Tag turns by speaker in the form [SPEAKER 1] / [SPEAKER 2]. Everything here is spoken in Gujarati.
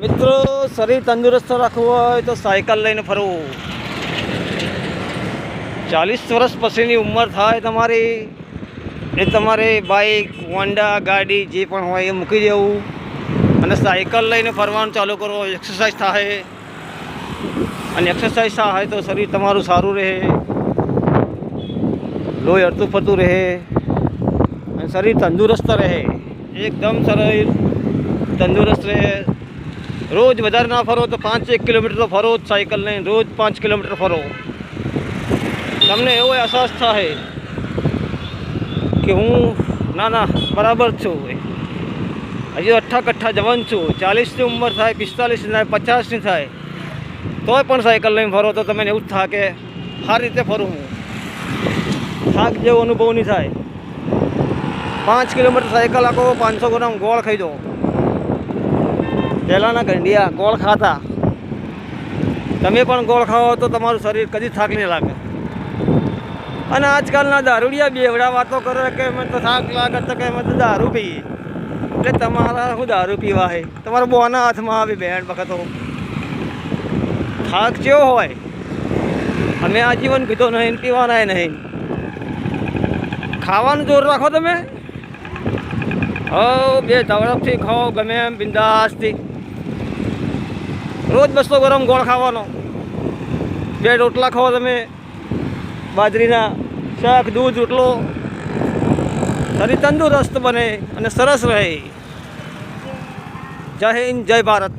[SPEAKER 1] મિત્રો, શરીર તંદુરસ્ત રાખવું હોય તો સાયકલ લઈને ફરવું. 40 વર્ષ પછીની ઉંમર થાય તમારી, એ તમારે બાઇક, હોન્ડા ગાડી જે પણ હોય એ મૂકી દેવું અને સાયકલ લઈને ફરવાનું ચાલુ કરો. એક્સરસાઇઝ થાય, અને એક્સરસાઇઝ થાય તો શરીર તમારું સારું રહે, લોહી હરતું ફરતું રહે અને શરીર તંદુરસ્ત રહે. એકદમ શરીર તંદુરસ્ત રહે. રોજ વધારે ના ફરો તો 5-1 કિલોમીટર તો ફરો જ સાયકલ લઈને. રોજ 5 કિલોમીટર ફરો. તમને એવો અહેસાસ થાય કે હું ના બરાબર છું. હજી અઠ્ઠા જવાન છું. 40ની ઉંમર થાય, 45ની થાય, 50ની થાય તોય પણ સાયકલ લઈને ફરો તો તમને એવું જ થાય કે સારી રીતે ફરું. હું થાક જેવો અનુભવ નહીં થાય. 5 કિલોમીટર સાયકલ આખો 500 ગ્રામ ગોળ ખાઈ દો. પહેલાંના ગંડિયા ગોળ ખાતા. તમે પણ ગોળ ખાઓ તો તમારું શરીર કદી થાક નહીં લાગે. અને આજકાલના દારૂડિયા બેવડા વાતો કરે કે મને તો થાક લાગે તો કે અમે તો દારૂ પીએ. એટલે તમારા શું દારૂ પીવા છે? તમારા બોના હાથમાં આવી બેન વખતો થાક કેવો હોય. અમે આજીવન પીતો નહીં, પીવાના નહીં. ખાવાનું જોર રાખો તમે. બે ઝડપથી ખાઓ, ગમે એમ બિંદાસથી. રોજ 200 ગ્રામ ગોળ ખાવાનો. 2 રોટલા ખાઓ તમે બાજરીના, શાક, દૂધ, રોટલો. શરીર તંદુરસ્ત બને અને સરસ રહે. જય હિન્દ, જય ભારત.